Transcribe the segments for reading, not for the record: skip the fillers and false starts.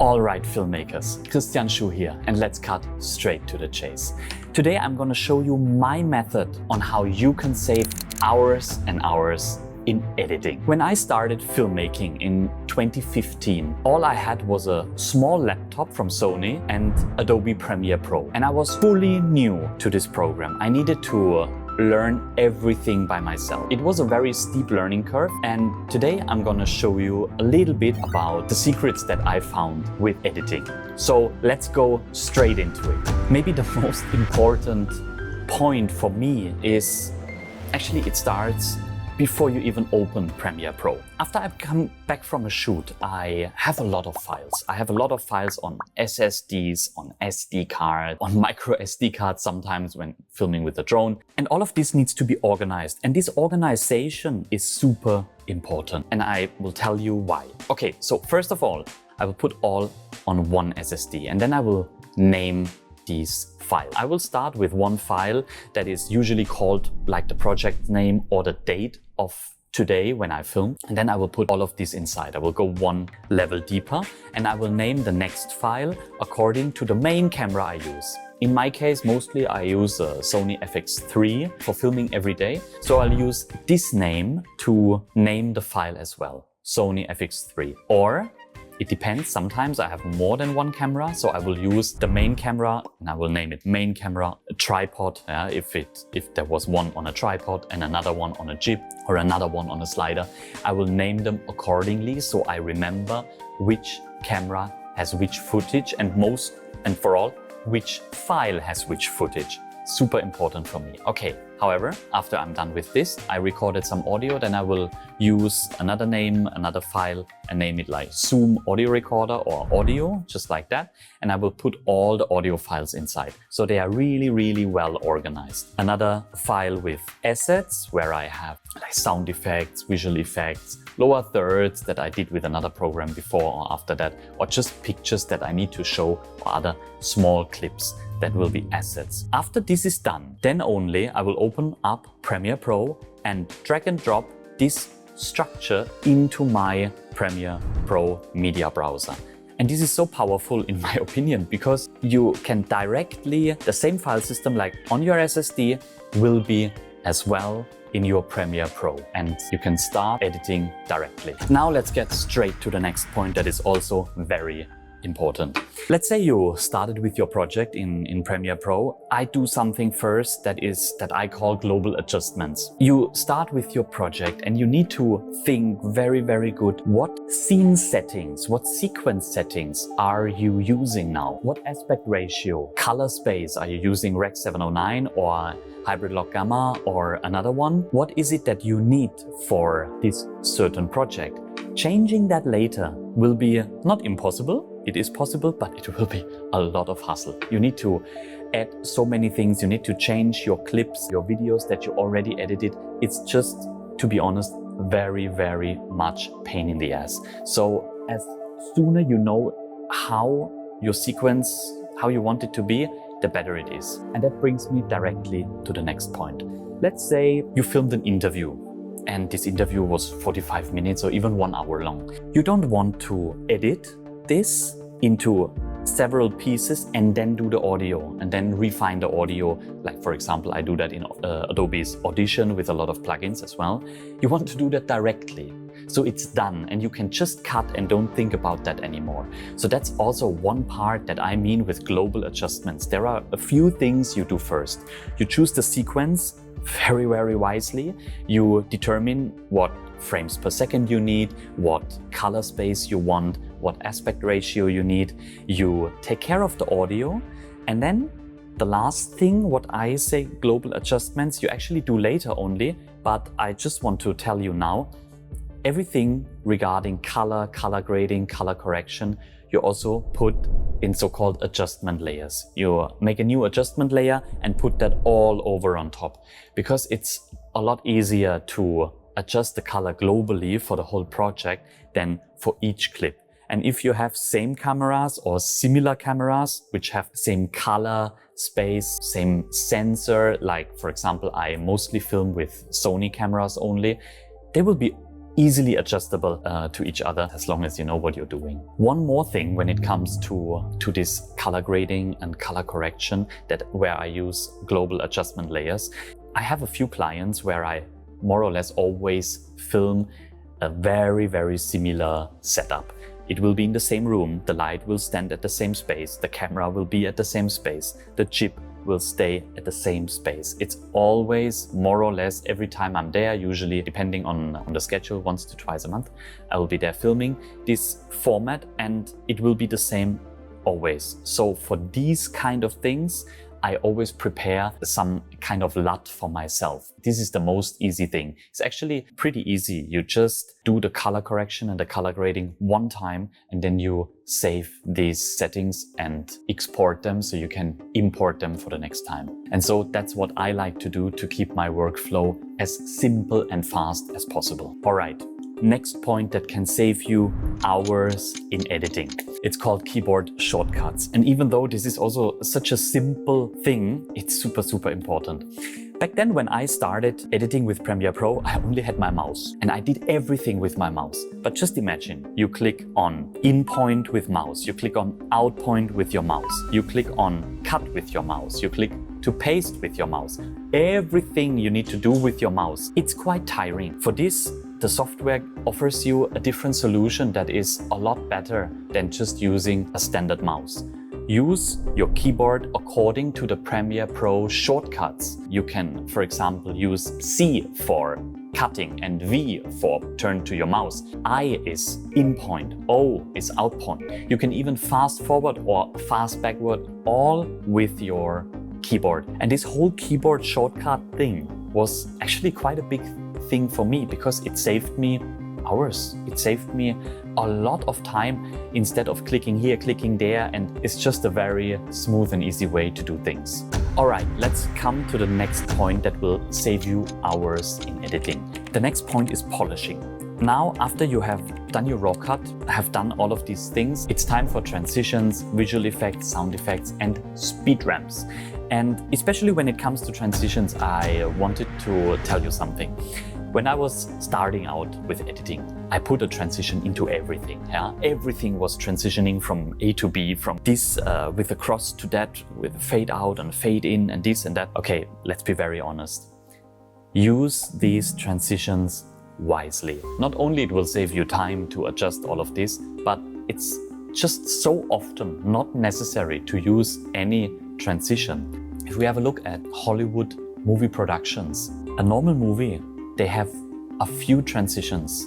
Alright filmmakers, Christian Schuh here, and let's cut straight to the chase. Today I'm gonna show you my method on how you can save hours and hours in editing. When I started filmmaking in 2015, all I had was a small laptop from Sony and Adobe Premiere Pro. And I was fully new to this program. I needed to learn everything by myself. It was a very steep learning curve, and today I'm gonna show you a little bit about the secrets that I found with editing. So let's go straight into it. Maybe the most important point for me is actually it starts before you even open Premiere Pro. After I've come back from a shoot, I have a lot of files. I have a lot of files on SSDs, on SD card, on micro SD cards sometimes when filming with a drone. And all of this needs to be organized. And this organization is super important. And I will tell you why. Okay, so first of all, I will put all on one SSD and then I will name these files. I will start with one file that is usually called like the project name or the date of today when I film. And then I will put all of this inside. I will go one level deeper and I will name the next file according to the main camera I use. In my case, mostly I use a Sony FX3 for filming every day. So I'll use this name to name the file as well, Sony FX3. Or it depends, sometimes I have more than one camera, so I will use the main camera and I will name it main camera, a tripod, if there was one on a tripod and another one on a jib or another one on a slider. I will name them accordingly so I remember which camera has which footage and for all, which file has which footage. Super important for me. Okay, however, after I'm done with this, I recorded some audio, then I will use another name, another file, and name it like Zoom audio recorder or audio, just like that. And I will put all the audio files inside. So they are really, really well organized. Another file with assets where I have like sound effects, visual effects, lower thirds that I did with another program before or after that, or just pictures that I need to show or other small clips that will be assets. After this is done, then only I will open up Premiere Pro and drag and drop this structure into my Premiere Pro media browser. And this is so powerful in my opinion because you can directly, the same file system like on your SSD will be as well in your Premiere Pro and you can start editing directly. Now let's get straight to the next point that is also very important. Let's say you started with your project in Premiere Pro. I do something first that I call global adjustments. You start with your project and you need to think very, very good. What scene settings, what sequence settings are you using now? What aspect ratio, color space, are you using Rec. 709 or Hybrid Log Gamma or another one? What is it that you need for this certain project? Changing that later will be not impossible. It is possible, but it will be a lot of hassle. You need to add so many things. You need to change your clips, your videos that you already edited. It's just, to be honest, very, very much pain in the ass. So as sooner you know how your sequence, how you want it to be, the better it is. And that brings me directly to the next point. Let's say you filmed an interview and this interview was 45 minutes or even 1 hour long. You don't want to edit this into several pieces and then do the audio and then refine the audio. Like for example, I do that in Adobe's Audition with a lot of plugins as well. You want to do that directly. So it's done and you can just cut and don't think about that anymore. So that's also one part that I mean with global adjustments. There are a few things you do first. You choose the sequence very, very wisely. You determine what frames per second you need, what color space you want, what aspect ratio you need. You take care of the audio. And then the last thing, what I say global adjustments, you actually do later only, but I just want to tell you now, everything regarding color, color grading, color correction, you also put in so-called adjustment layers. You make a new adjustment layer and put that all over on top because it's a lot easier to adjust the color globally for the whole project than for each clip. And if you have same cameras or similar cameras which have same color, space, same sensor, like for example, I mostly film with Sony cameras only, they will be easily adjustable to each other as long as you know what you're doing. One more thing when it comes to this color grading and color correction, where I use global adjustment layers. I have a few clients where I more or less always film a very, very similar setup. It will be in the same room, the light will stand at the same space, the camera will be at the same space, the chip will stay at the same space. It's always more or less every time I'm there, usually depending on the schedule, once to twice a month, I will be there filming this format, and it will be the same always. So for these kind of things, I always prepare some kind of LUT for myself. This is the most easy thing. It's actually pretty easy. You just do the color correction and the color grading one time, and then you save these settings and export them so you can import them for the next time. And so that's what I like to do to keep my workflow as simple and fast as possible. All right. Next point that can save you hours in editing. It's called keyboard shortcuts. And even though this is also such a simple thing, it's super, super important. Back then when I started editing with Premiere Pro, I only had my mouse and I did everything with my mouse. But just imagine, you click on in point with mouse, you click on out point with your mouse, you click on cut with your mouse, you click to paste with your mouse. Everything you need to do with your mouse. It's quite tiring. For this, the software offers you a different solution that is a lot better than just using a standard mouse. Use your keyboard according to the Premiere Pro shortcuts. You can, for example, use C for cutting and V for turn to your mouse. I is in point, O is out point. You can even fast forward or fast backward, all with your keyboard. And this whole keyboard shortcut thing was actually quite a big thing for me because it saved me hours. It saved me a lot of time instead of clicking here, clicking there, and it's just a very smooth and easy way to do things. All right, let's come to the next point that will save you hours in editing. The next point is polishing. Now, after you have done your raw cut, have done all of these things, it's time for transitions, visual effects, sound effects, and speed ramps. And especially when it comes to transitions, I wanted to tell you something. When I was starting out with editing, I put a transition into everything. Yeah? Everything was transitioning from A to B, from this with a cross to that, with a fade out and a fade in and this and that. Okay, let's be very honest. Use these transitions wisely. Not only it will save you time to adjust all of this, but it's just so often not necessary to use any transition. If we have a look at Hollywood movie productions, a normal movie, they have a few transitions,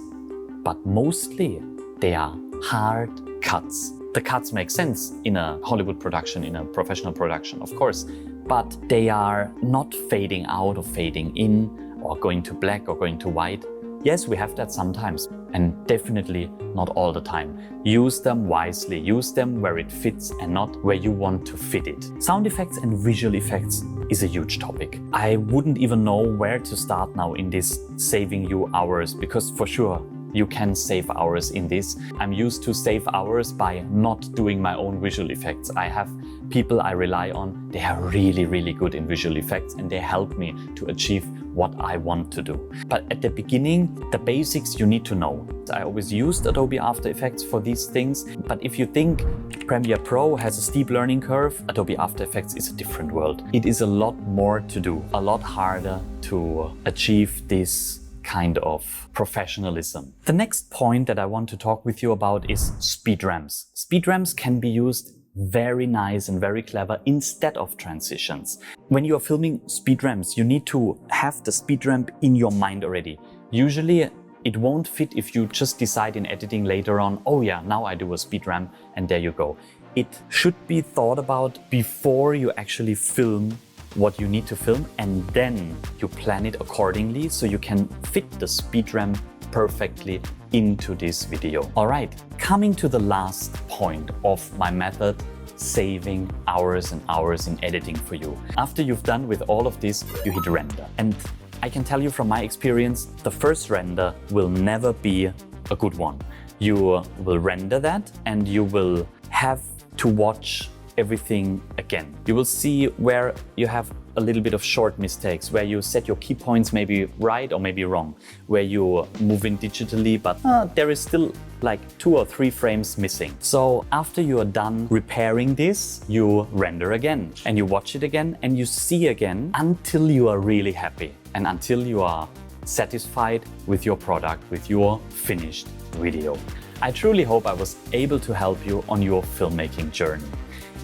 but mostly they are hard cuts. The cuts make sense in a Hollywood production, in a professional production, of course, but they are not fading out or fading in or going to black or going to white. Yes, we have that sometimes, and definitely not all the time. Use them wisely, use them where it fits and not where you want to fit it. Sound effects and visual effects is a huge topic. I wouldn't even know where to start now in this saving you hours, because for sure you can save hours in this. I'm used to save hours by not doing my own visual effects. I have people I rely on. They are really, really good in visual effects and they help me to achieve what I want to do. But at the beginning, the basics you need to know. I always used Adobe After Effects for these things, but if you think Premiere Pro has a steep learning curve, Adobe After Effects is a different world. It is a lot more to do, a lot harder to achieve this kind of professionalism. The next point that I want to talk with you about is speed ramps. Speed ramps can be used very nice and very clever instead of transitions. When you are filming speed ramps, you need to have the speed ramp in your mind already. Usually it won't fit if you just decide in editing later on, oh yeah, now I do a speed ramp and there you go. It should be thought about before you actually film what you need to film, and then you plan it accordingly so you can fit the speed ramp perfectly into this video. All right, coming to the last point of my method, saving hours and hours in editing for you. After you've done with all of this, you hit render. And I can tell you from my experience, the first render will never be a good one. You will render that and you will have to watch everything again. You will see where you have a little bit of short mistakes, where you set your key points maybe right or maybe wrong, where you move in digitally, but there is still like 2 or 3 frames missing. So after you are done repairing this, you render again and you watch it again and you see again until you are really happy and until you are satisfied with your product, with your finished video. I truly hope I was able to help you on your filmmaking journey.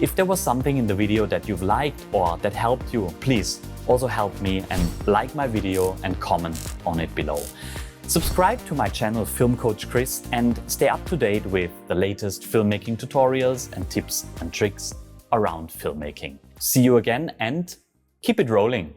If there was something in the video that you've liked or that helped you, please also help me and like my video and comment on it below. Subscribe to my channel Film Coach Chris and stay up to date with the latest filmmaking tutorials and tips and tricks around filmmaking. See you again and keep it rolling.